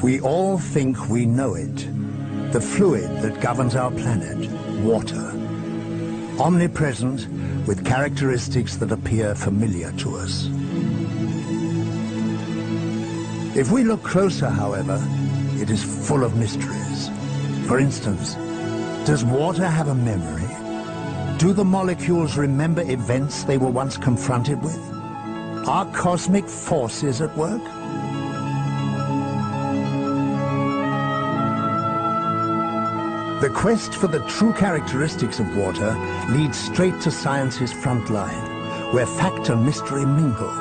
We all think we know it. The fluid that governs our planet, water. Omnipresent, with characteristics that appear familiar to us. If we look closer, however, it is full of mysteries. For instance, does water have a memory? Do the molecules remember events they were once confronted with? Are cosmic forces at work? The quest for the true characteristics of water leads straight to science's front line, where fact and mystery mingle.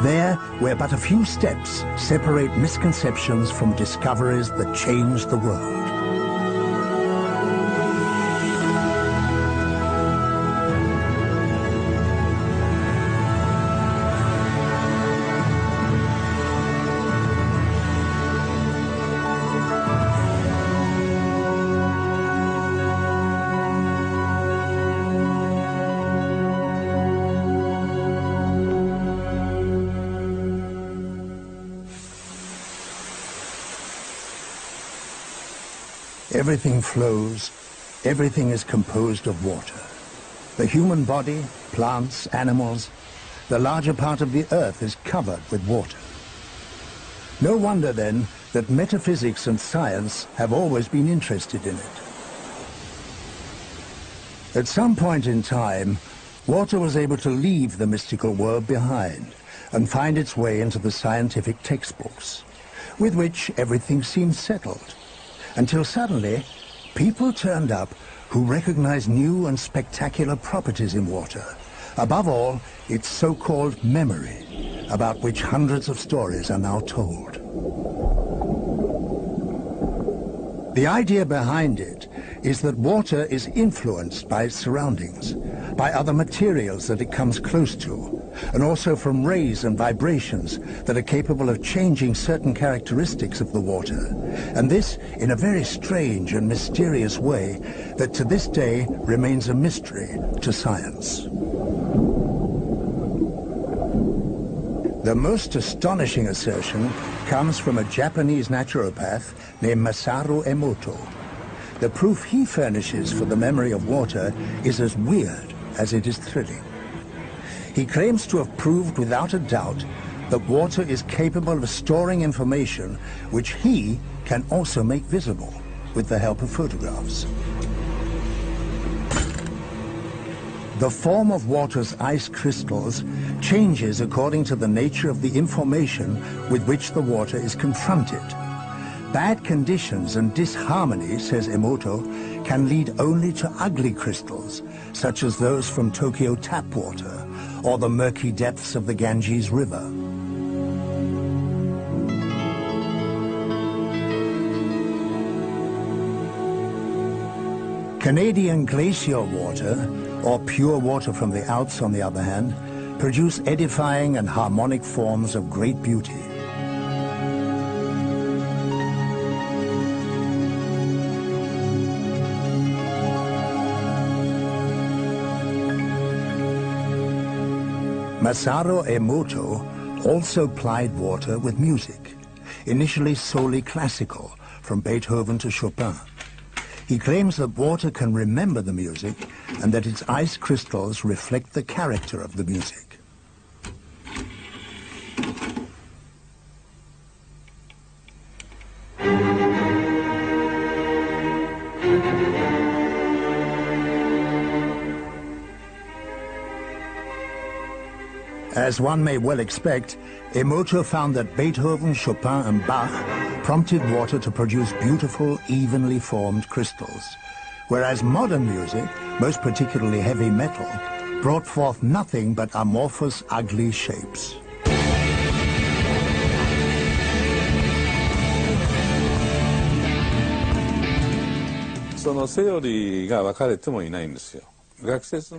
There, where but a few steps separate misconceptions from discoveries that change the world. Everything flows, everything is composed of water. The human body, plants, animals, the larger part of the earth is covered with water. No wonder then that metaphysics and science have always been interested in it. At some point in time, water was able to leave the mystical world behind and find its way into the scientific textbooks, with which everything seemed settled. Until suddenly, people turned up who recognized new and spectacular properties in water. Above all, its so-called memory, about which hundreds of stories are now told. The idea behind it is that water is influenced by its surroundings, by other materials that it comes close to, and also from rays and vibrations that are capable of changing certain characteristics of the water, and this in a very strange and mysterious way that to this day remains a mystery to science. The most astonishing assertion comes from a Japanese naturopath named Masaru Emoto. The proof he furnishes for the memory of water is as weird as it is thrilling. He claims to have proved without a doubt that water is capable of storing information which he can also make visible with the help of photographs. The form of water's ice crystals changes according to the nature of the information with which the water is confronted. Bad conditions and disharmony, says Emoto, can lead only to ugly crystals, such as those from Tokyo tap water or the murky depths of the Ganges River. Canadian glacier water, or pure water from the Alps on the other hand, produce edifying and harmonic forms of great beauty. Masaru Emoto also plied water with music, initially solely classical, from Beethoven to Chopin. He claims that water can remember the music and that its ice crystals reflect the character of the music. As one may well expect, Emoto found that Beethoven, Chopin and Bach prompted water to produce beautiful, evenly formed crystals, whereas modern music, most particularly heavy metal, brought forth nothing but amorphous, ugly shapes.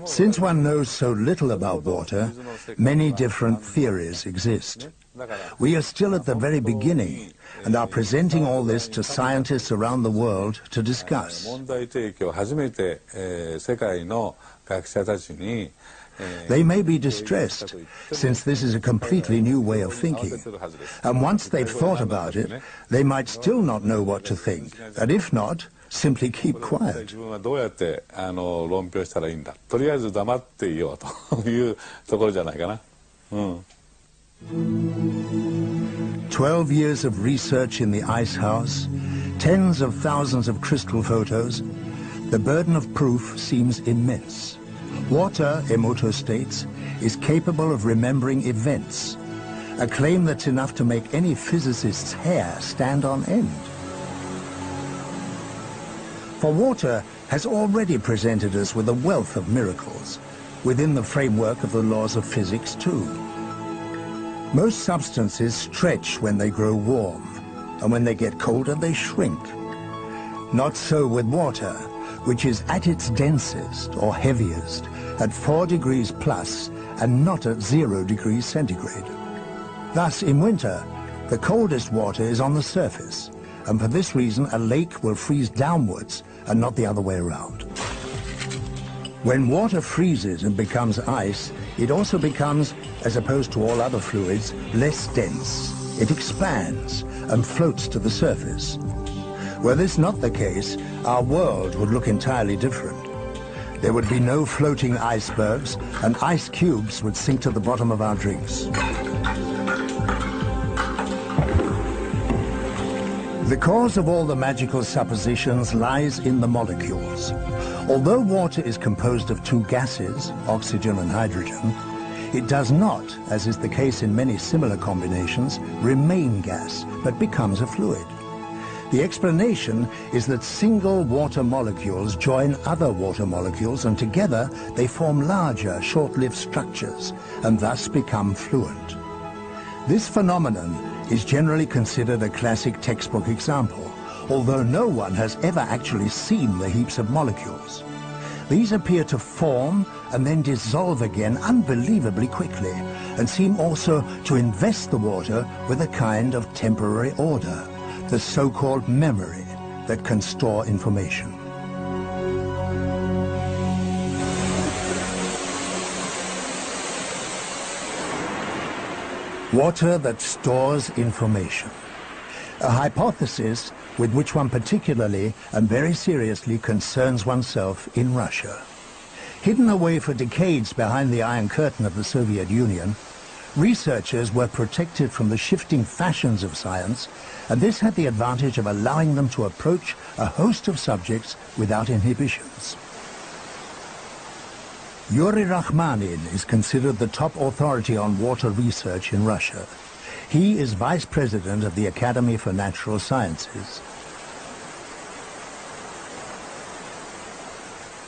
Since one knows so little about water, many different theories exist. We are still at the very beginning and are presenting all this to scientists around the world to discuss. they may be distressed, since this is a completely new way of thinking. And once they've thought about it, they might still not know what to think, and if not, simply keep quiet. 自分はどうやって論評したらいいんだ。とりあえず黙っていようというところじゃないかな。12 years of research in the ice house, tens of thousands of crystal photos, the burden of proof seems immense. Water, Emoto states, is capable of remembering events, a claim that's enough to make any physicist's hair stand on end. For water has already presented us with a wealth of miracles, within the framework of the laws of physics too. Most substances stretch when they grow warm, and when they get colder they shrink. Not so with water, which is at its densest or heaviest at 4 degrees plus and not at 0 degrees centigrade. Thus, in winter, the coldest water is on the surface, and for this reason a lake will freeze downwards and not the other way around. When water freezes and becomes ice, it also becomes, as opposed to all other fluids, less dense. It expands and floats to the surface. Were this not the case, our world would look entirely different. There would be no floating icebergs, and ice cubes would sink to the bottom of our drinks. The cause of all the magical suppositions lies in the molecules. Although water is composed of 2 gases, oxygen and hydrogen, it does not, as is the case in many similar combinations, remain gas, but becomes a fluid. The explanation is that single water molecules join other water molecules, and together they form larger, short-lived structures, and thus become fluent. This phenomenon is generally considered a classic textbook example, although no one has ever actually seen the heaps of molecules. These appear to form and then dissolve again unbelievably quickly, and seem also to invest the water with a kind of temporary order, the so-called memory that can store information. Water that stores information. A hypothesis with which one particularly and very seriously concerns oneself in Russia. Hidden away for decades behind the Iron Curtain of the Soviet Union, researchers were protected from the shifting fashions of science, and this had the advantage of allowing them to approach a host of subjects without inhibitions. Yuri Rachmanin is considered the top authority on water research in Russia. He is vice president of the Academy for Natural Sciences.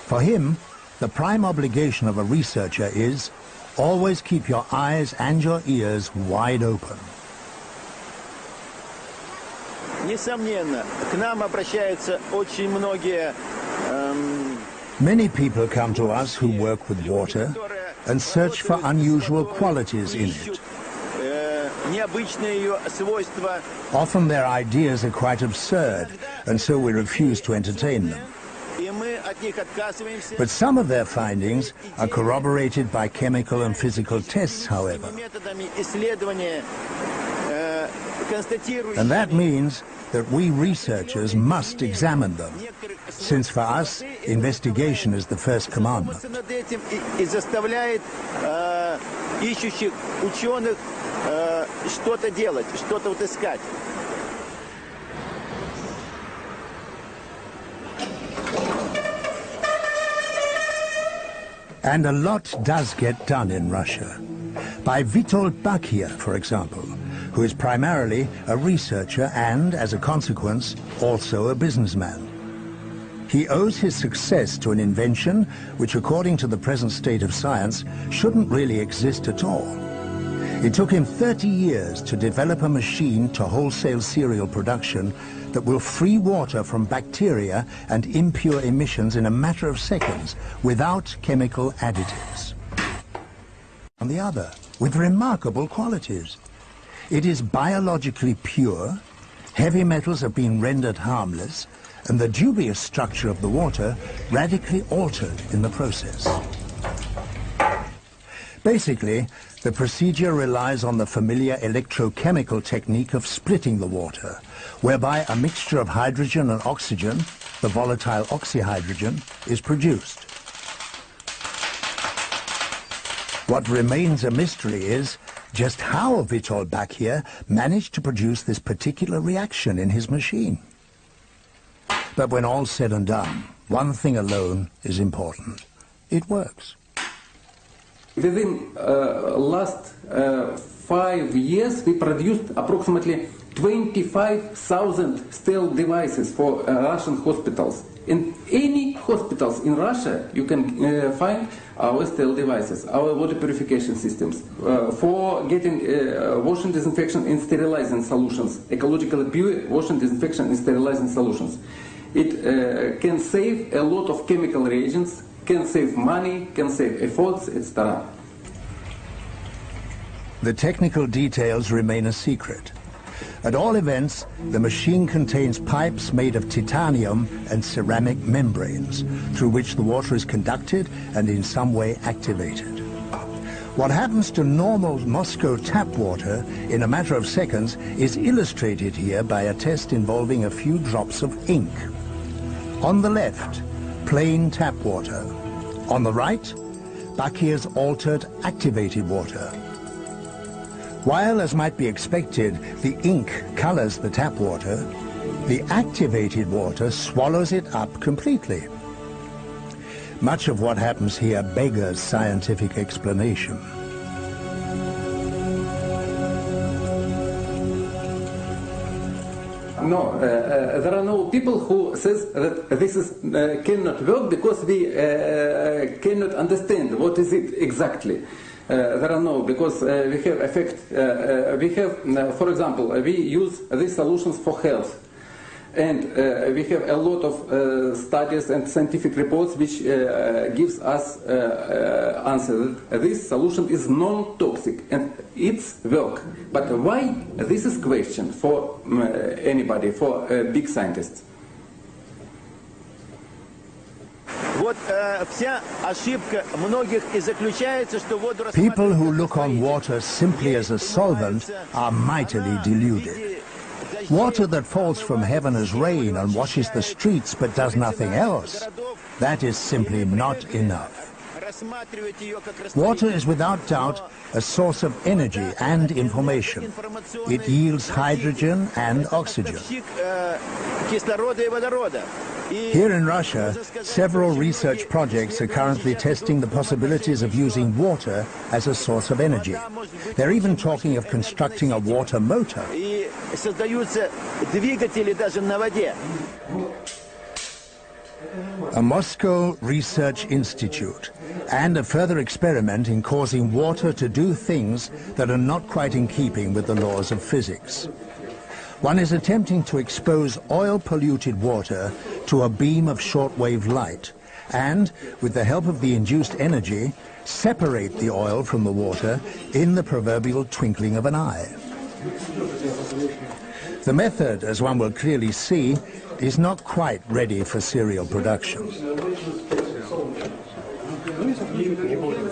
For him, the prime obligation of a researcher is always keep your eyes and your ears wide open. Несомненно, к нам обращаются очень многие. Many people come to us who work with water and search for unusual qualities in it. Often their ideas are quite absurd, and so we refuse to entertain them. But some of their findings are corroborated by chemical and physical tests, however. And that means that we researchers must examine them, since for us, investigation is the first commandment. And a lot does get done in Russia. By Witold Bakia, for example, who is primarily a researcher and, as a consequence, also a businessman. He owes his success to an invention which, according to the present state of science, shouldn't really exist at all. It took him 30 years to develop a machine to wholesale cereal production that will free water from bacteria and impure emissions in a matter of seconds without chemical additives. On the other, with remarkable qualities. It is biologically pure, heavy metals have been rendered harmless, and the dubious structure of the water radically altered in the process. Basically, the procedure relies on the familiar electrochemical technique of splitting the water, whereby a mixture of hydrogen and oxygen, the volatile oxyhydrogen, is produced. What remains a mystery is just how Witold Bachir managed to produce this particular reaction in his machine. But when all's said and done, one thing alone is important. It works. Within last 5 years, we produced approximately 25,000 stealth devices for Russian hospitals. In any hospitals in Russia, you can find our stealth devices, our water purification systems, for getting washing, disinfection and sterilizing solutions, ecologically pure washing, disinfection and sterilizing solutions. It can save a lot of chemical reagents, can save money, can save efforts, etc. The technical details remain a secret. At all events, the machine contains pipes made of titanium and ceramic membranes, through which the water is conducted and in some way activated. What happens to normal Moscow tap water in a matter of seconds is illustrated here by a test involving a few drops of ink. On the left, plain tap water. On the right, Bachir's altered activated water. While, as might be expected, the ink colors the tap water, the activated water swallows it up completely. Much of what happens here beggars scientific explanation. No, there are no people who says that this is cannot work because we cannot understand what is it exactly. There are no, because we have effect. We have, for example, we use these solutions for health. And we have a lot of studies and scientific reports which gives us answer that this solution is non-toxic and it's work. But why? This is question for anybody, for big scientists. People who look on water simply as a solvent are mightily deluded. Water that falls from heaven as rain and washes the streets but does nothing else, that is simply not enough. Water is without doubt a source of energy and information. It yields hydrogen and oxygen. Here in Russia, several research projects are currently testing the possibilities of using water as a source of energy. They're even talking of constructing a water motor. A Moscow Research Institute and a further experiment in causing water to do things that are not quite in keeping with the laws of physics. One is attempting to expose oil-polluted water to a beam of shortwave light and, with the help of the induced energy, separate the oil from the water in the proverbial twinkling of an eye. The method, as one will clearly see, is not quite ready for serial production.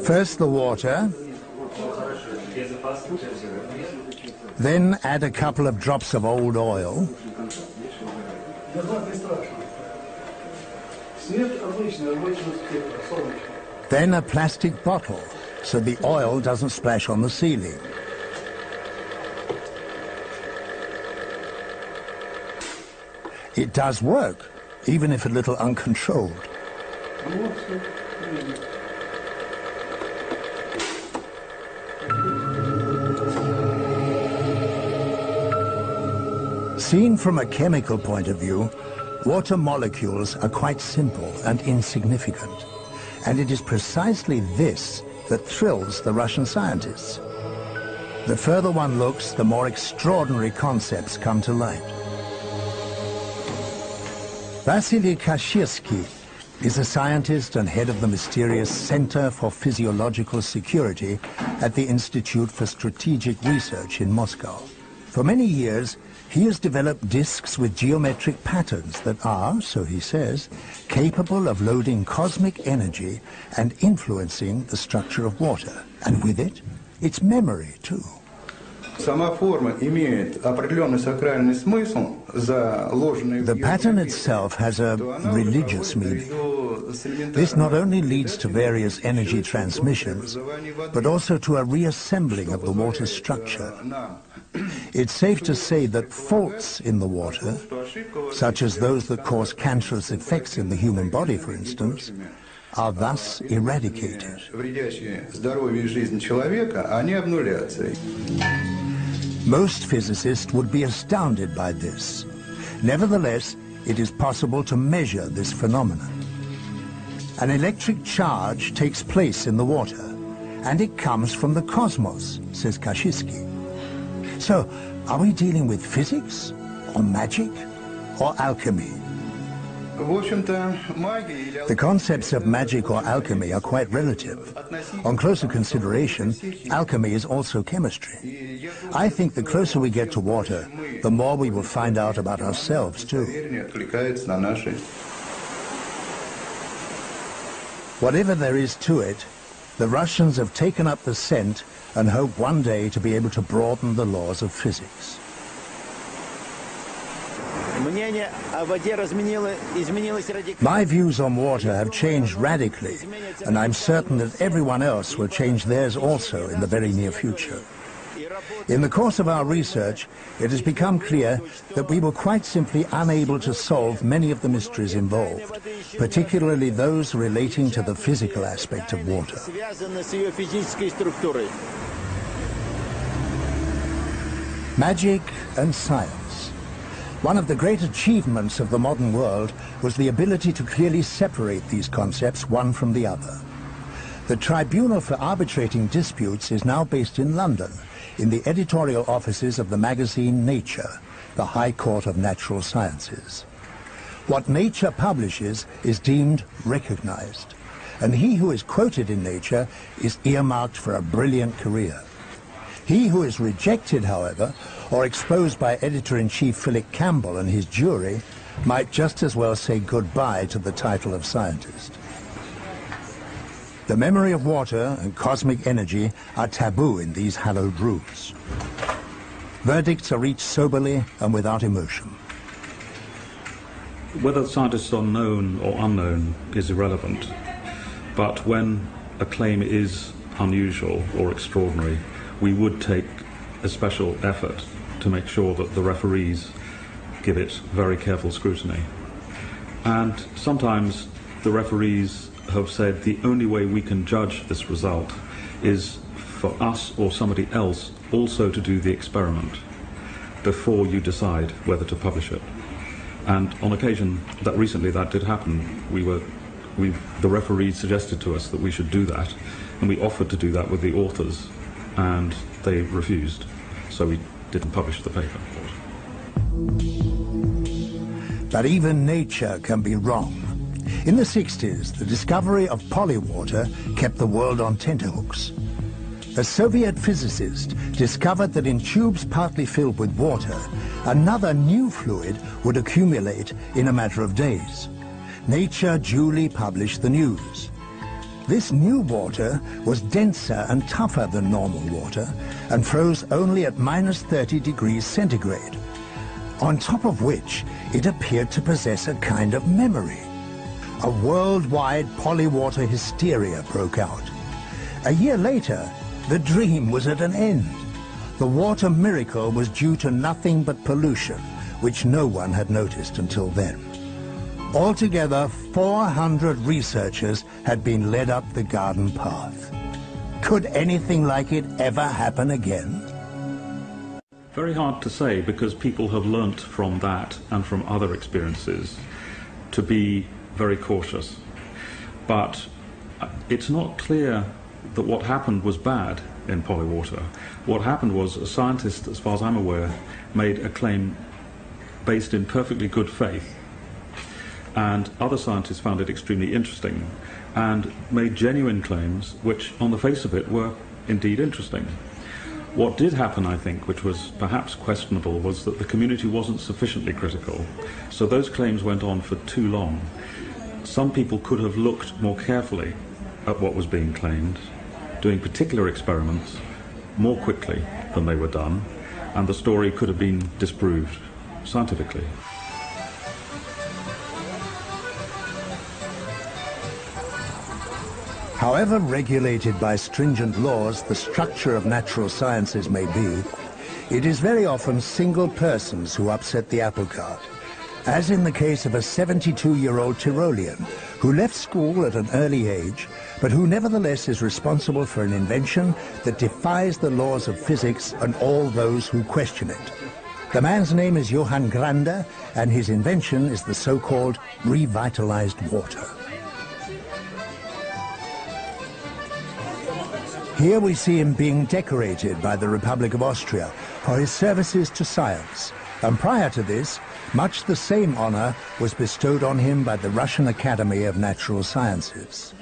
First the water, then add a couple of drops of old oil, then a plastic bottle so the oil doesn't splash on the ceiling. It does work, even if a little uncontrolled. Seen from a chemical point of view, water molecules are quite simple and insignificant. And it is precisely this that thrills the Russian scientists. The further one looks, the more extraordinary concepts come to light. Vasily Kashirsky is a scientist and head of the mysterious Center for Physiological Security at the Institute for Strategic Research in Moscow. For many years, He has developed disks with geometric patterns that are, so he says, capable of loading cosmic energy and influencing the structure of water. And with it, its memory too. The pattern itself has a religious meaning. This not only leads to various energy transmissions, but also to a reassembling of the water's structure. It's safe to say that faults in the water, such as those that cause cancerous effects in the human body, for instance, are thus eradicated. Most physicists would be astounded by this. Nevertheless, it is possible to measure this phenomenon. An electric charge takes place in the water, and it comes from the cosmos, says Kashiski. So, are we dealing with physics, or magic, or alchemy? The concepts of magic or alchemy are quite relative. On closer consideration, alchemy is also chemistry. I think the closer we get to water, the more we will find out about ourselves too. Whatever there is to it, the Russians have taken up the scent and hope one day to be able to broaden the laws of physics. My views on water have changed radically, and I'm certain that everyone else will change theirs also in the very near future. In the course of our research, it has become clear that we were quite simply unable to solve many of the mysteries involved, particularly those relating to the physical aspect of water. Magic and science. One of the great achievements of the modern world was the ability to clearly separate these concepts one from the other. The Tribunal for Arbitrating Disputes is now based in London, in the editorial offices of the magazine Nature, the High Court of Natural Sciences. What Nature publishes is deemed recognized, and he who is quoted in Nature is earmarked for a brilliant career. He who is rejected, however, or exposed by Editor-in-Chief Philip Campbell and his jury, might just as well say goodbye to the title of scientist. The memory of water and cosmic energy are taboo in these hallowed rooms. Verdicts are reached soberly and without emotion. Whether scientists are known or unknown is irrelevant, but when a claim is unusual or extraordinary, we would take a special effort to make sure that the referees give it very careful scrutiny. And sometimes the referees have said the only way we can judge this result is for us or somebody else also to do the experiment before you decide whether to publish it. And on occasion, that recently that did happen. The referees suggested to us that we should do that, and we offered to do that with the authors, and they refused, so we didn't publish the paper. But even nature can be wrong. In the 60s, the discovery of polywater kept the world on tenterhooks. A Soviet physicist discovered that in tubes partly filled with water, another new fluid would accumulate in a matter of days. Nature duly published the news. This new water was denser and tougher than normal water and froze only at -30 degrees centigrade, on top of which it appeared to possess a kind of memory. A worldwide polywater hysteria broke out. A year later, the dream was at an end. The water miracle was due to nothing but pollution, which no one had noticed until then. Altogether, 400 researchers had been led up the garden path. Could anything like it ever happen again? Very hard to say, because people have learnt from that and from other experiences to be very cautious. But it's not clear that what happened was bad in polywater. What happened was a scientist, as far as I'm aware, made a claim based in perfectly good faith, and other scientists found it extremely interesting and made genuine claims which on the face of it were indeed interesting. What did happen, I think, which was perhaps questionable, was that the community wasn't sufficiently critical. So those claims went on for too long. Some people could have looked more carefully at what was being claimed, doing particular experiments more quickly than they were done, and the story could have been disproved scientifically. However regulated by stringent laws the structure of natural sciences may be, it is very often single persons who upset the apple cart, as in the case of a 72-year-old Tyrolean who left school at an early age, but who nevertheless is responsible for an invention that defies the laws of physics and all those who question it. The man's name is Johann Grander, and his invention is the so-called revitalized water. Here we see him being decorated by the Republic of Austria for his services to science, and prior to this, much the same honor was bestowed on him by the Russian Academy of Natural Sciences.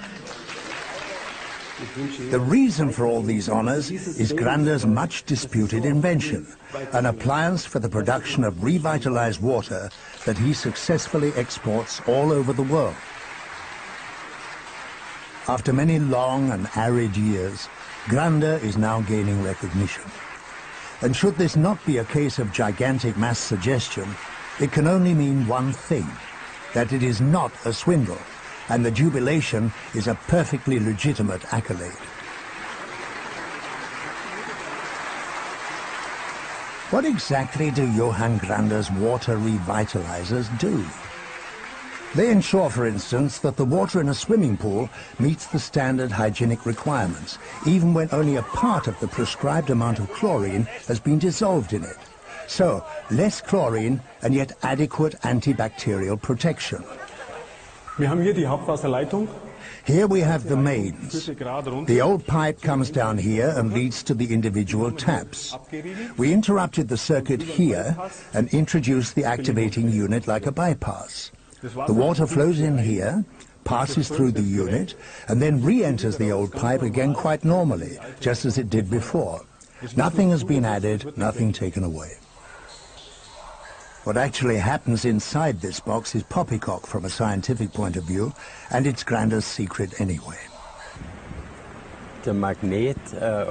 The reason for all these honors is Grander's much disputed invention, an appliance for the production of revitalized water that he successfully exports all over the world. After many long and arid years, Grander is now gaining recognition. And should this not be a case of gigantic mass suggestion, it can only mean one thing, that it is not a swindle, and the jubilation is a perfectly legitimate accolade. What exactly do Johann Grander's water revitalizers do? They ensure, for instance, that the water in a swimming pool meets the standard hygienic requirements, even when only a part of the prescribed amount of chlorine has been dissolved in it. So, less chlorine and yet adequate antibacterial protection. Wir haben hier die Hauptwasserleitung. Here we have the mains. The old pipe comes down here and leads to the individual taps. We interrupted the circuit here and introduced the activating unit like a bypass. The water flows in here, passes through the unit, and then re-enters the old pipe again quite normally, just as it did before. Nothing has been added, nothing taken away. What actually happens inside this box is poppycock from a scientific point of view, and it's Grander's secret anyway. Der Magnet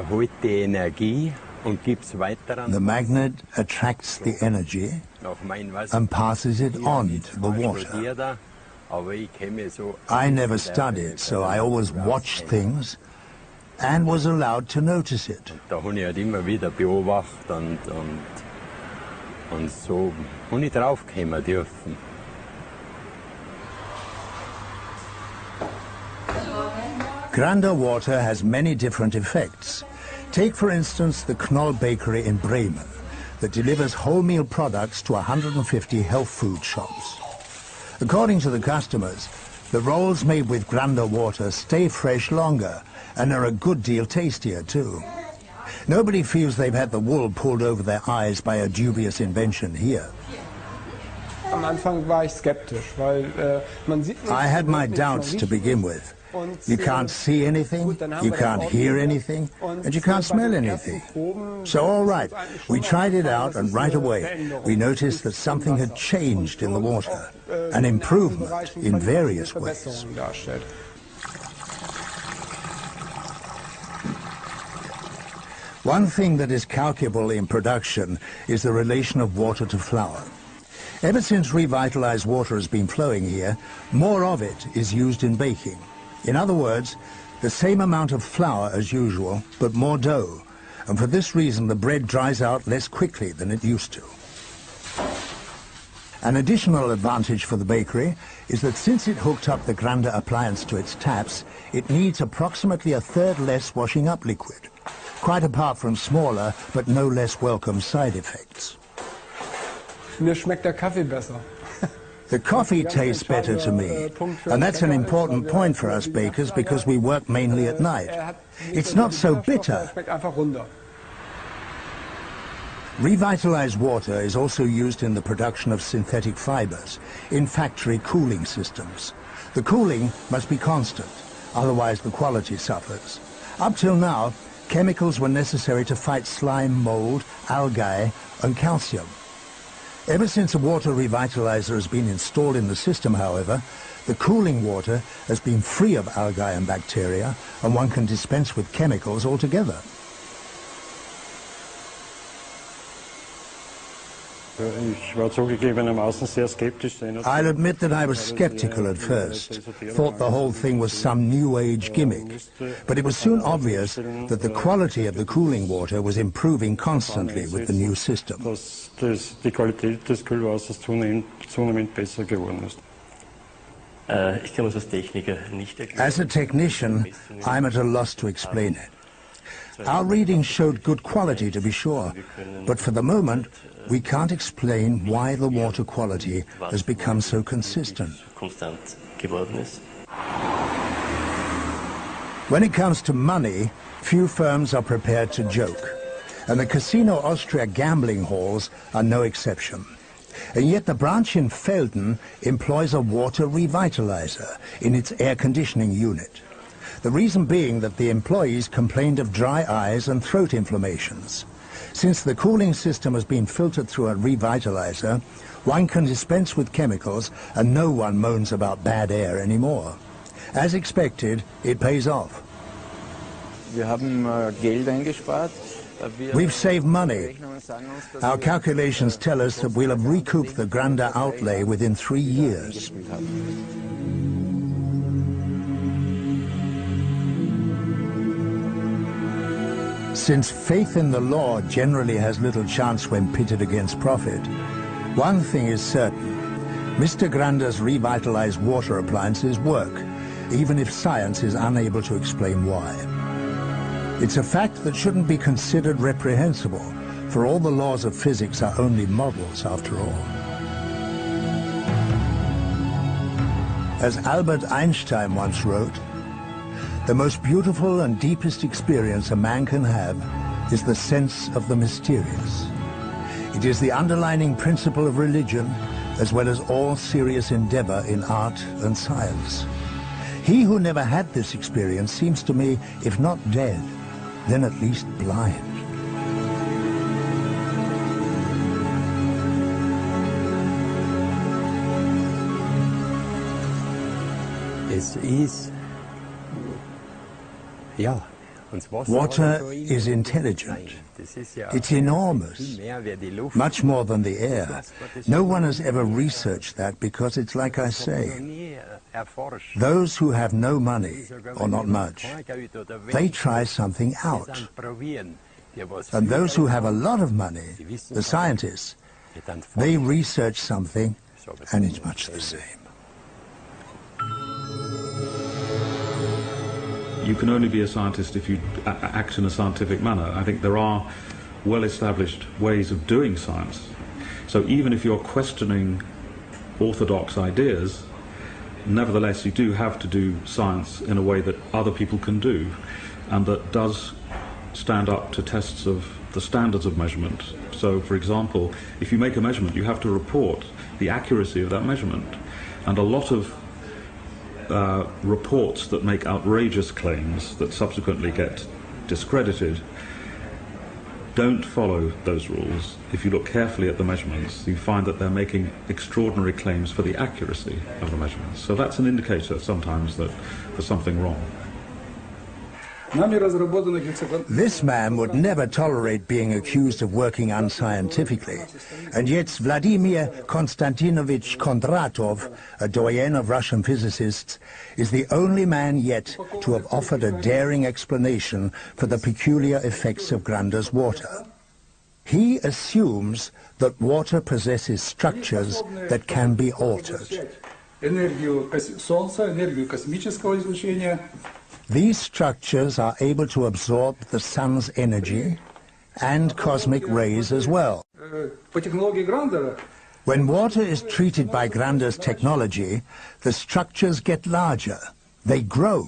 holt die Energie und gibt's weiter an. The magnet attracts the energy and passes it on to the water. I never studied, so I always watched things and was allowed to notice it. Da habe ich halt immer wieder beobachtet und so habe ich draufkommen dürfen. Grander water has many different effects. Take, for instance, the Knoll Bakery in Bremen that delivers wholemeal products to 150 health food shops. According to the customers, the rolls made with Grander water stay fresh longer and are a good deal tastier too. Nobody feels they've had the wool pulled over their eyes by a dubious invention here. Am Anfang war ich skeptisch, weil man sieht nicht. I had my doubts to begin with. You can't see anything, you can't hear anything, and you can't smell anything. So all right, we tried it out, and right away we noticed that something had changed in the water, an improvement in various ways. One thing that is calculable in production is the relation of water to flour. Ever since revitalized water has been flowing here, more of it is used in baking. In other words, the same amount of flour as usual, but more dough, and for this reason the bread dries out less quickly than it used to. An additional advantage for the bakery is that since it hooked up the Grander appliance to its taps, it needs approximately a third less washing up liquid, quite apart from smaller but no less welcome side effects. Mir schmeckt der Kaffee besser. The coffee tastes better to me, and that's an important point for us bakers because we work mainly at night. It's not so bitter. Revitalized water is also used in the production of synthetic fibers, in factory cooling systems. The cooling must be constant, otherwise the quality suffers. Up till now, chemicals were necessary to fight slime, mold, algae, and calcium. Ever since a water revitalizer has been installed in the system, however, the cooling water has been free of algae and bacteria, and one can dispense with chemicals altogether. I'll admit that I was skeptical at first, thought the whole thing was some new age gimmick, but it was soon obvious that the quality of the cooling water was improving constantly with the new system. As a technician, I'm at a loss to explain it. Our readings showed good quality, to be sure, but for the moment, we can't explain why the water quality has become so consistent. When it comes to money, few firms are prepared to joke, and the Casino Austria gambling halls are no exception. And yet the branch in Velden employs a water revitalizer in its air conditioning unit. The reason being that the employees complained of dry eyes and throat inflammations. Since the cooling system has been filtered through a revitalizer, one can dispense with chemicals and no one moans about bad air anymore. As expected, it pays off. We've saved money. Our calculations tell us that we'll have recouped the Granda outlay within 3 years. Since faith in the law generally has little chance when pitted against profit, one thing is certain: Mr. Granda's revitalized water appliances work, even if science is unable to explain why. It's a fact that shouldn't be considered reprehensible, for all the laws of physics are only models after all. As Albert Einstein once wrote, the most beautiful and deepest experience a man can have is the sense of the mysterious. It is the underlying principle of religion, as well as all serious endeavor in art and science. He who never had this experience seems to me, if not dead, then at least blind. Water is intelligent. It's enormous, much more than the air. No one has ever researched that because it's like I say. Those who have no money, or not much, they try something out. And those who have a lot of money, the scientists, they research something, and it's much the same. You can only be a scientist if you act in a scientific manner. I think there are well-established ways of doing science. So even if you're questioning orthodox ideas, nevertheless you do have to do science in a way that other people can do, and that does stand up to tests of the standards of measurement. So, for example, if you make a measurement, you have to report the accuracy of that measurement. And a lot of reports that make outrageous claims that subsequently get discredited don't follow those rules. If you look carefully at the measurements, you find that they're making extraordinary claims for the accuracy of the measurements. So that's an indicator sometimes that there's something wrong. This man would never tolerate being accused of working unscientifically, and yet Vladimir Konstantinovich Kondratov, a doyen of Russian physicists, is the only man yet to have offered a daring explanation for the peculiar effects of Granda's water. He assumes that water possesses structures that can be altered. These structures are able to absorb the sun's energy and cosmic rays as well. When water is treated by Granda's technology, the structures get larger. They grow.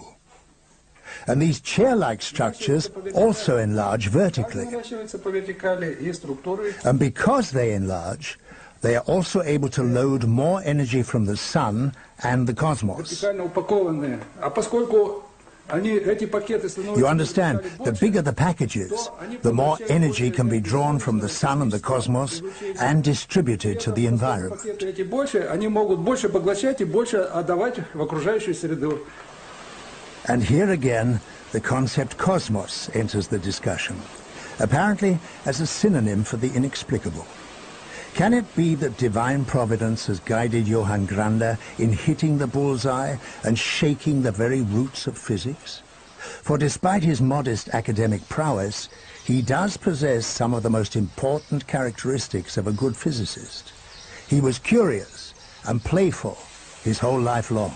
And these chair-like structures also enlarge vertically. And because they enlarge, they are also able to load more energy from the sun and the cosmos. You understand, the bigger the packages, the more energy can be drawn from the sun and the cosmos and distributed to the environment. And here again, the concept cosmos enters the discussion, apparently as a synonym for the inexplicable. Can it be that divine providence has guided Johann Granda in hitting the bullseye and shaking the very roots of physics? For despite his modest academic prowess, he does possess some of the most important characteristics of a good physicist. He was curious and playful his whole life long.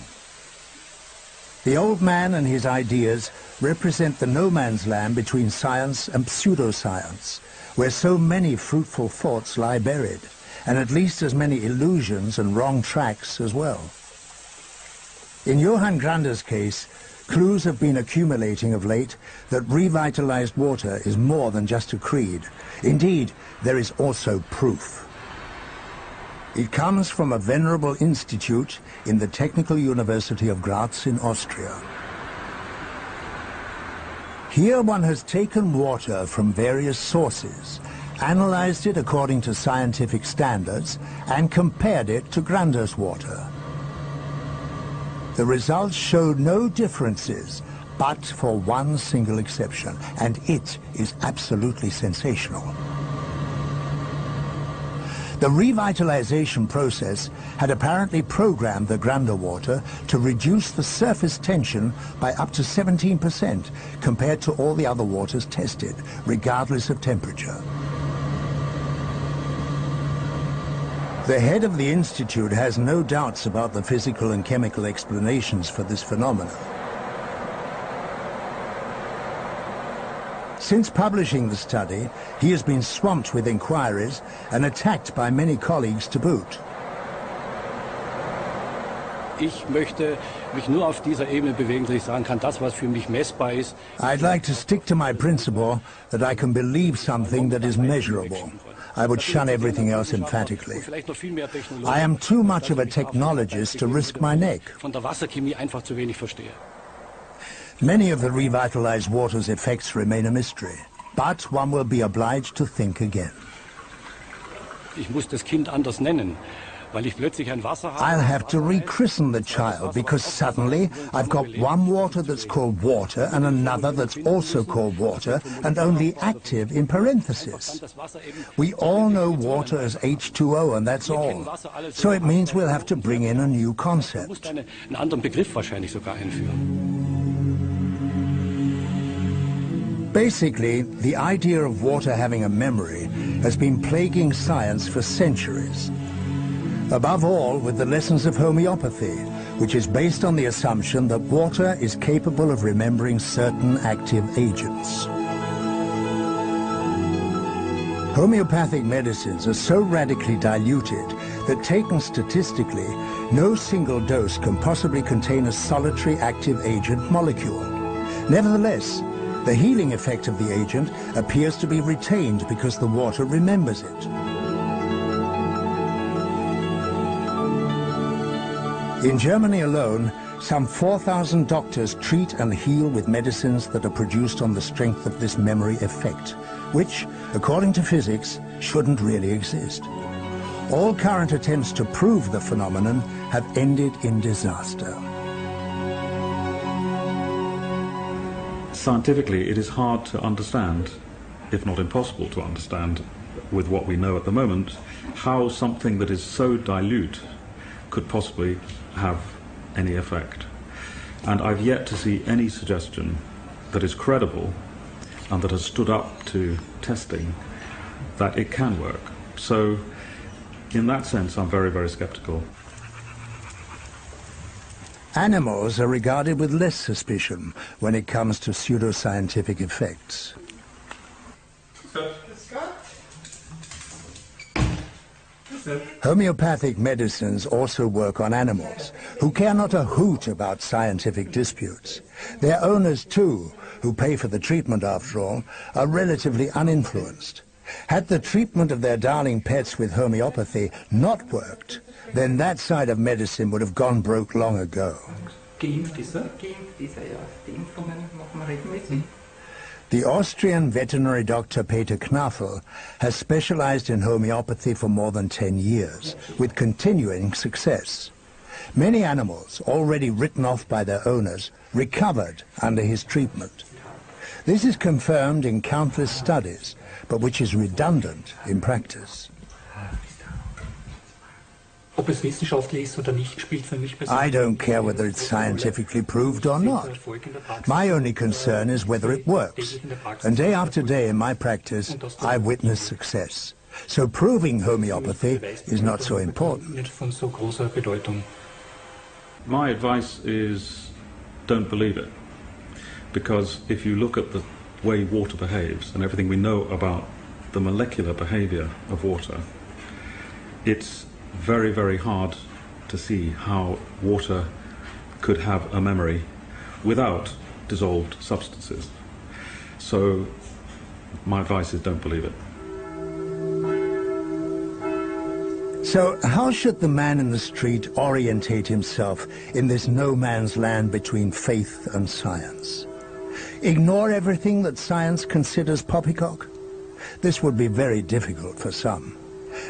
The old man and his ideas represent the no man's land between science and pseudoscience, where so many fruitful thoughts lie buried, and at least as many illusions and wrong tracks as well. In Johann Granda's case, clues have been accumulating of late that revitalized water is more than just a creed. Indeed, there is also proof. It comes from a venerable institute in the Technical University of Graz in Austria. Here one has taken water from various sources, analyzed it according to scientific standards, and compared it to Granda's water. The results showed no differences, but for one single exception, and it is absolutely sensational. The revitalization process had apparently programmed the Granda water to reduce the surface tension by up to 17% compared to all the other waters tested, regardless of temperature. The head of the institute has no doubts about the physical and chemical explanations for this phenomenon. Since publishing the study, he has been swamped with inquiries and attacked by many colleagues to boot. Ich möchte mich nur auf dieser Ebene bewegen, dass ich sagen kann, das, was für mich messbar ist. I'd like to stick to my principle that I can believe something that is measurable. I would shun everything else emphatically. I am too much of a technologist to risk my neck. Von der Wasserchemie einfach zu wenig verstehe. Many of the revitalized water's effects remain a mystery, but one will be obliged to think again. Ich muss das Kind anders nennen, weil ich plötzlich ein Wasser habe. I'll have to rechristen the child because suddenly I've got one water that's called water and another that's also called water and only active in parentheses. We all know water as H2O and that's all. So it means we'll have to bring in a new concept. Einen anderen Begriff wahrscheinlich sogar einführen. Basically, the idea of water having a memory has been plaguing science for centuries. Above all, with the lessons of homeopathy, which is based on the assumption that water is capable of remembering certain active agents. Homeopathic medicines are so radically diluted that, taken statistically, no single dose can possibly contain a solitary active agent molecule. Nevertheless, the healing effect of the agent appears to be retained because the water remembers it. In Germany alone, some 4,000 doctors treat and heal with medicines that are produced on the strength of this memory effect, which, according to physics, shouldn't really exist. All current attempts to prove the phenomenon have ended in disaster. Scientifically, it is hard to understand, if not impossible to understand, with what we know at the moment, how something that is so dilute could possibly have any effect. And I've yet to see any suggestion that is credible and that has stood up to testing that it can work. So, in that sense, I'm very, very skeptical. Animals are regarded with less suspicion when it comes to pseudoscientific effects. Homeopathic medicines also work on animals, who care not a hoot about scientific disputes. Their owners, too, who pay for the treatment after all, are relatively uninfluenced. Had the treatment of their darling pets with homeopathy not worked, then that side of medicine would have gone broke long ago. Geimpft ist er? Geimpft ist er, ja. Die Impfungen machen wir regelmäßig. The Austrian veterinary doctor Peter Knafel has specialized in homeopathy for more than 10 years, with continuing success. Many animals, already written off by their owners, recovered under his treatment. This is confirmed in countless studies, but which is redundant in practice. Ob es wissenschaftlich ist oder nicht, spielt für mich persönlich. I don't care whether it's scientifically proved or not. My only concern is whether it works. And day after day in my practice, I witness success. So proving homeopathy is not so important. My advice is don't believe it. Because if you look at the way water behaves and everything we know about the molecular behavior of water, it's very, very hard to see how water could have a memory without dissolved substances. So my advice is don't believe it. So how should the man in the street orientate himself in this no man's land between faith and science? Ignore everything that science considers poppycock? This would be very difficult for some.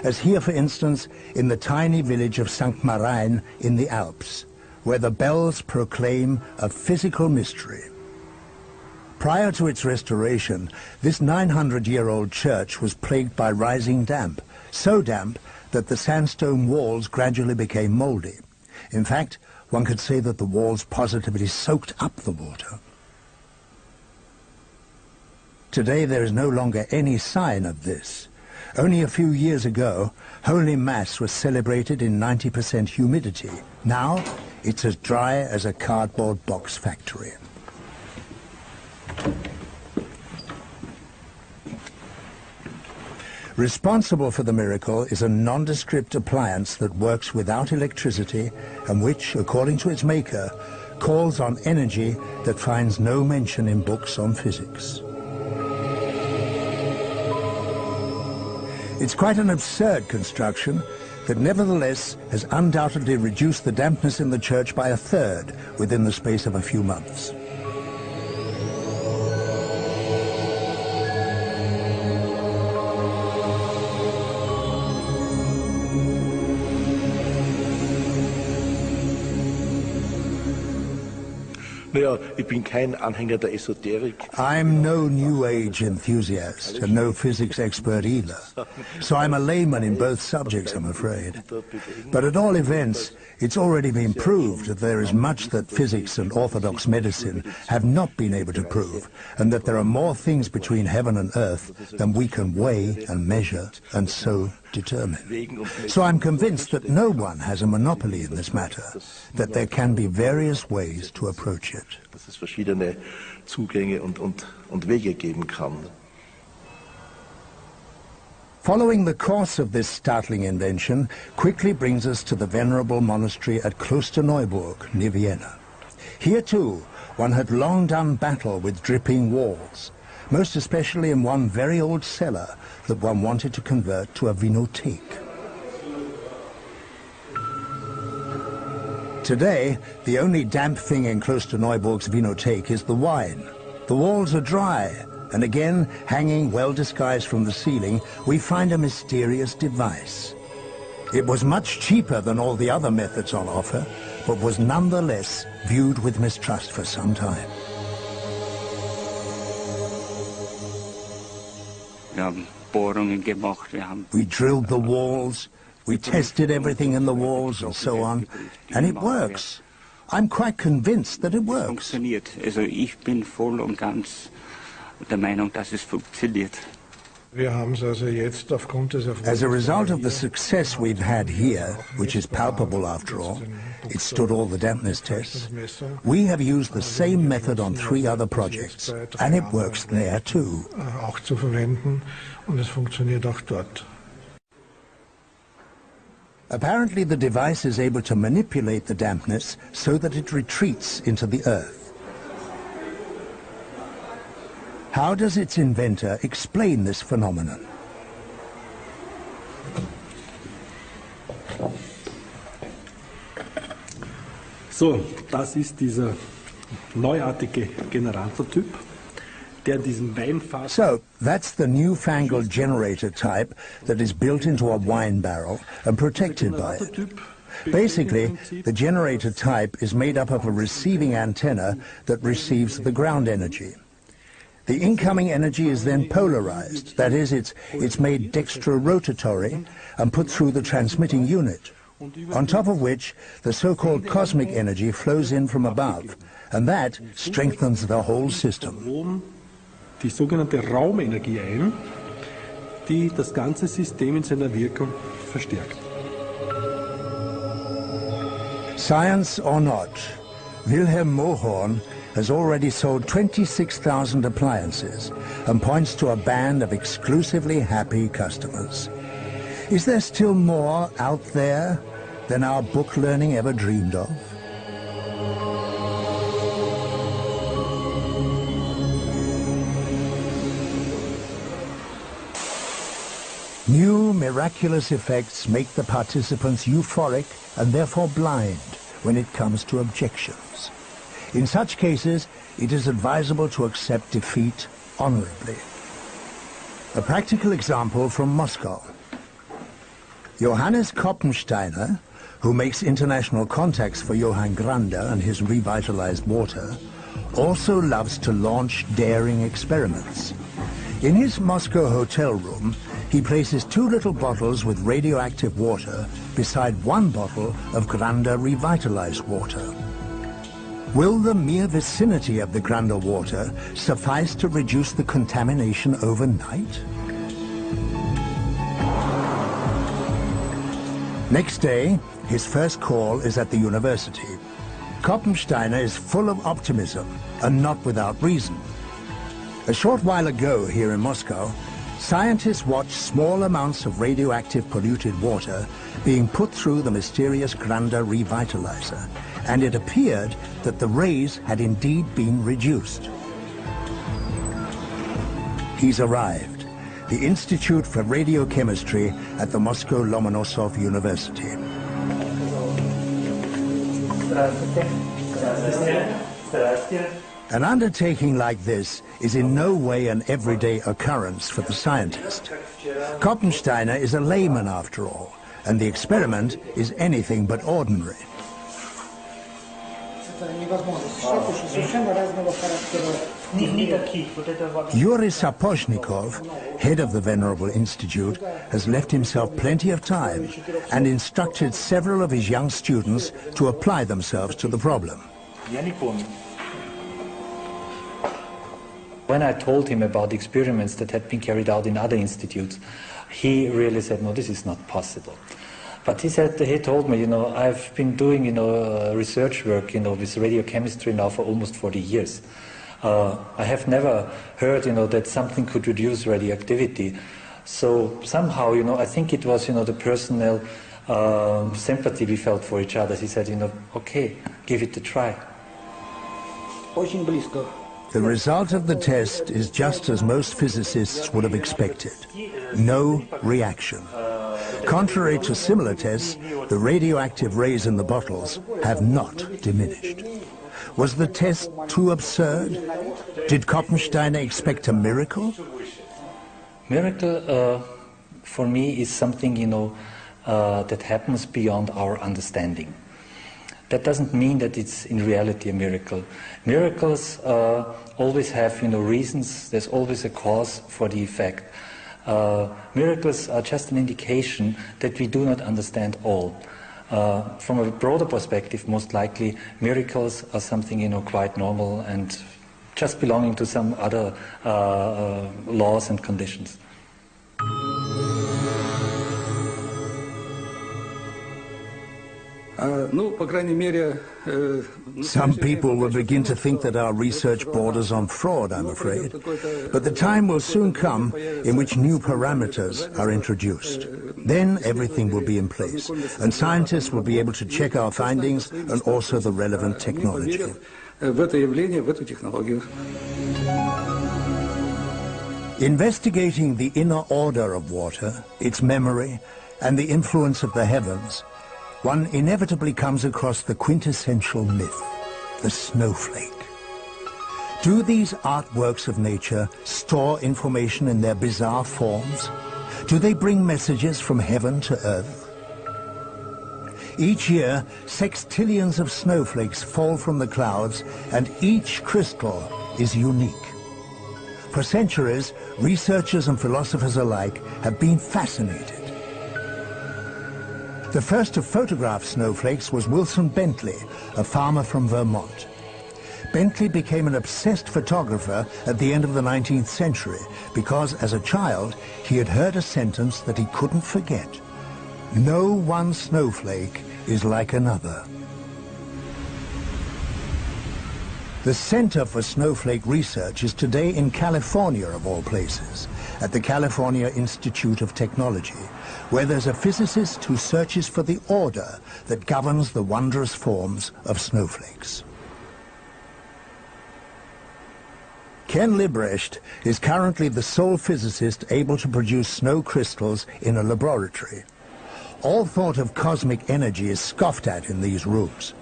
As here, for instance, in the tiny village of St. Marijn in the Alps, where the bells proclaim a physical mystery. Prior to its restoration, this 900-year-old church was plagued by rising damp, so damp that the sandstone walls gradually became mouldy. In fact, one could say that the walls positively soaked up the water. Today there is no longer any sign of this. Only a few years ago, Holy Mass was celebrated in 90% humidity. Now, it's as dry as a cardboard box factory. Responsible for the miracle is a nondescript appliance that works without electricity and which, according to its maker, calls on energy that finds no mention in books on physics. It's quite an absurd construction that nevertheless has undoubtedly reduced the dampness in the church by a third within the space of a few months. I'm no New Age enthusiast and no physics expert either, so I'm a layman in both subjects, I'm afraid. But at all events, it's already been proved that there is much that physics and orthodox medicine have not been able to prove, and that there are more things between heaven and earth than we can weigh and measure and so determine. So I'm convinced that no one has a monopoly in this matter, that there can be various ways to approach it. Dass es verschiedene Zugänge und Wege geben kann. Following the course of this startling invention quickly brings us to the venerable monastery at Klosterneuburg near Vienna. Here too, one had long done battle with dripping walls, most especially in one very old cellar that one wanted to convert to a vinothek. Today, the only damp thing in Klosterneuburg's vinothek is the wine. The walls are dry, and again, hanging well disguised from the ceiling, we find a mysterious device. It was much cheaper than all the other methods on offer, but was nonetheless viewed with mistrust for some time. We drilled the walls, we tested everything in the walls and so on, and it works. I'm quite convinced that it works. As a result of the success we've had here, which is palpable after all, it stood all the dampness tests, we have used the same method on 3 other projects, and it works there too. Apparently the device is able to manipulate the dampness so that it retreats into the earth. How does its inventor explain this phenomenon? So, das ist dieser neuartige Generatortyp, der diesen Weinfass... So, that's the newfangled generator type that is built into a wine barrel and protected by it. Basically, the generator type is made up of a receiving antenna that receives the ground energy. The incoming energy is then polarized, that is, it's made dextrorotatory and put through the transmitting unit, on top of which the so-called cosmic energy flows in from above, and that strengthens the whole system. Die sogenannte Raumenergie ein, die das ganze System in seiner Wirkung verstärkt. Science or not, Wilhelm Mohorn has already sold 26,000 appliances and points to a band of exclusively happy customers. Is there still more out there than our book learning ever dreamed of? New miraculous effects make the participants euphoric and therefore blind when it comes to objections. In such cases, it is advisable to accept defeat honorably. A practical example from Moscow. Johannes Koppensteiner, who makes international contacts for Johann Grande and his revitalized water, also loves to launch daring experiments. In his Moscow hotel room, he places 2 little bottles with radioactive water beside 1 bottle of Grande revitalized water. Will the mere vicinity of the Grande water suffice to reduce the contamination overnight? Next day, his first call is at the university. Koppensteiner is full of optimism, and not without reason. A short while ago here in Moscow, scientists watched small amounts of radioactive polluted water being put through the mysterious Grande revitalizer, and it appeared that the rays had indeed been reduced. He's arrived, the Institute for Radiochemistry at the Moscow Lomonosov University. An undertaking like this is in no way an everyday occurrence for the scientist. Koppensteiner is a layman after all, and the experiment is anything but ordinary. Yuri Sapochnikov, head of the Venerable Institute, has left himself plenty of time and instructed several of his young students to apply themselves to the problem. When I told him about the experiments that had been carried out in other institutes, he really said, no, this is not possible. But he told me, I've been doing, research work, with radiochemistry now for almost 40 years. I have never heard, that something could reduce radioactivity. So somehow, I think it was, the personal sympathy we felt for each other. He said, okay, give it a try. The result of the test is just as most physicists would have expected. No reaction. Contrary to similar tests, the radioactive rays in the bottles have not diminished. Was the test too absurd? Did Koppensteiner expect a miracle? Miracle, for me, is something, that happens beyond our understanding. That doesn't mean that it's in reality a miracle. Miracles always have, reasons. There's always a cause for the effect. Miracles are just an indication that we do not understand all. From a broader perspective, most likely, miracles are something, quite normal and just belonging to some other laws and conditions. Some people will begin to think that our research borders on fraud, I'm afraid. But the time will soon come in which new parameters are introduced. Then everything will be in place, and scientists will be able to check our findings and also the relevant technology. Investigating the inner order of water, its memory, and the influence of the heavens one inevitably comes across the quintessential myth, the snowflake. Do these artworks of nature store information in their bizarre forms? Do they bring messages from heaven to earth? Each year, sextillions of snowflakes fall from the clouds, and each crystal is unique. For centuries, researchers and philosophers alike have been fascinated. The first to photograph snowflakes was Wilson Bentley, a farmer from Vermont. Bentley became an obsessed photographer at the end of the 19th century because, as a child, he had heard a sentence that he couldn't forget. No one snowflake is like another. The Center for Snowflake Research is today in California, of all places, at the California Institute of Technology, where there's a physicist who searches for the order that governs the wondrous forms of snowflakes. Ken Librecht is currently the sole physicist able to produce snow crystals in a laboratory. All thought of cosmic energy is scoffed at in these rooms.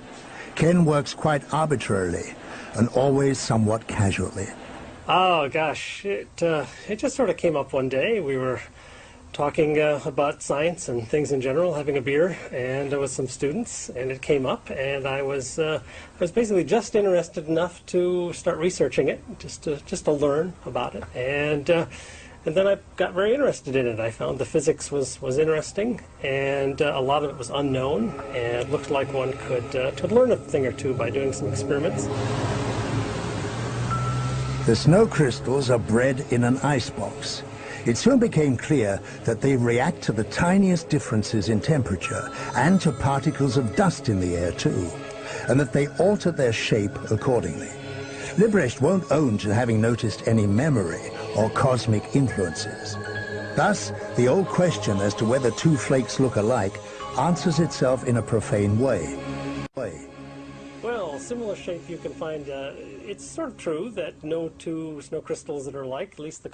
Ken works quite arbitrarily and always somewhat casually. Oh gosh, it just sort of came up one day. We were talking about science and things in general, having a beer, and with some students, and it came up, and I was basically just interested enough to start researching it, just to learn about it, and then I got very interested in it. I found the physics was interesting, and a lot of it was unknown, and it looked like one could learn a thing or two by doing some experiments. The snow crystals are bred in an icebox. It soon became clear that they react to the tiniest differences in temperature and to particles of dust in the air too, and that they alter their shape accordingly. Librecht won't own to having noticed any memory or cosmic influences. Thus, the old question as to whether two flakes look alike answers itself in a profane way. Well, similar shape you can find, it's sort of true that no two snow crystals that are alike, at least the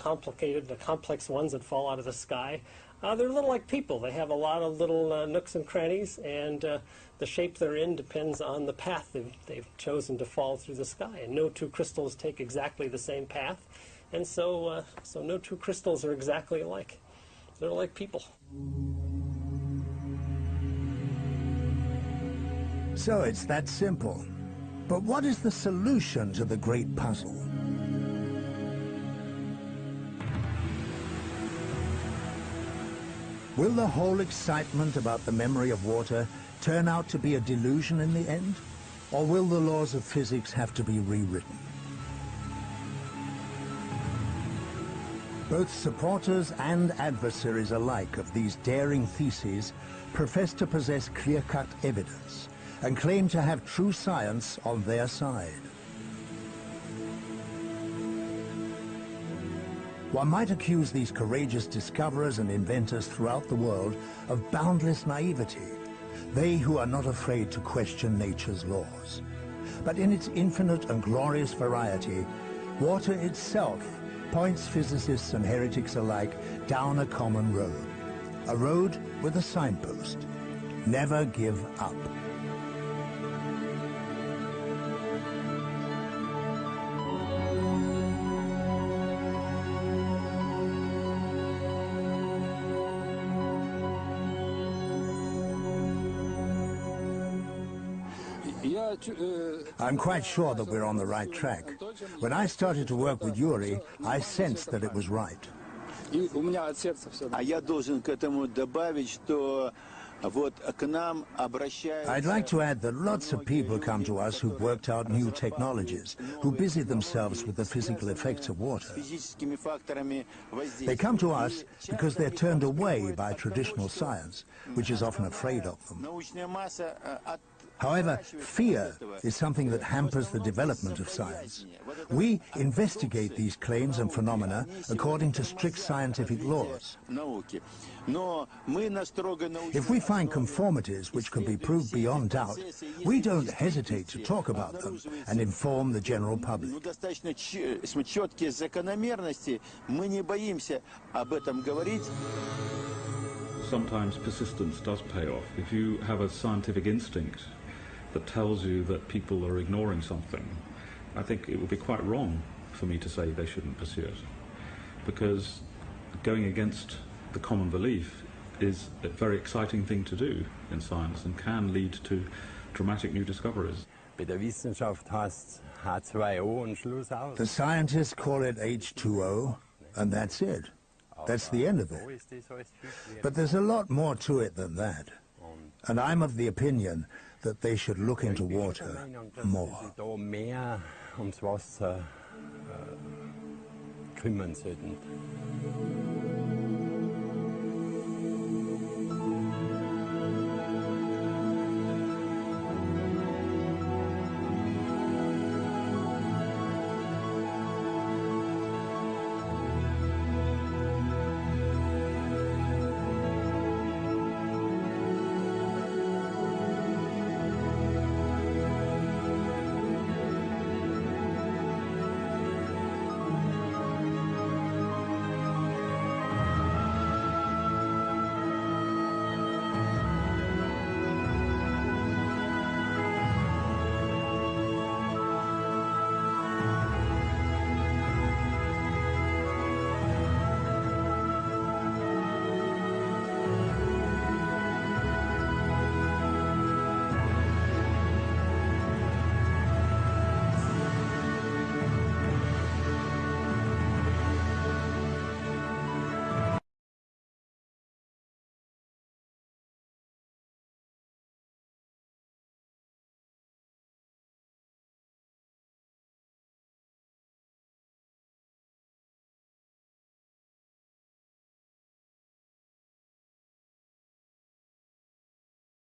complex ones that fall out of the sky, they're a little like people. They have a lot of little nooks and crannies, and the shape they're in depends on the path they've chosen to fall through the sky. And no two crystals take exactly the same path, and so no two crystals are exactly alike. They're like people. So it's that simple. But what is the solution to the great puzzle? Will the whole excitement about the memory of water turn out to be a delusion in the end? Or will the laws of physics have to be rewritten? Both supporters and adversaries alike of these daring theses profess to possess clear-cut evidence and claim to have true science on their side. One might accuse these courageous discoverers and inventors throughout the world of boundless naivety, they who are not afraid to question nature's laws. But in its infinite and glorious variety, water itself points physicists and heretics alike down a common road. A road with a signpost. Never give up. I'm quite sure that we're on the right track. When I started to work with Yuri, I sensed that it was right. I'd like to add that lots of people come to us who've worked out new technologies, who busy themselves with the physical effects of water. They come to us because they're turned away by traditional science, which is often afraid of them. However, fear is something that hampers the development of science. We investigate these claims and phenomena according to strict scientific laws. If we find conformities which can be proved beyond doubt, we don't hesitate to talk about them and inform the general public. sometimes persistence does pay off. If you have a scientific instinct that tells you that people are ignoring something, I think it would be quite wrong for me to say they shouldn't pursue it. Because going against the common belief is a very exciting thing to do in science and can lead to dramatic new discoveries. Bei der Wissenschaft heißt H2O und Schluss aus. The scientists call it H2O, and that's it. That's the end of it. But there's a lot more to it than that. And I'm of the opinion that they should look into water more. Da mehr ums Wasser kümmern sollten.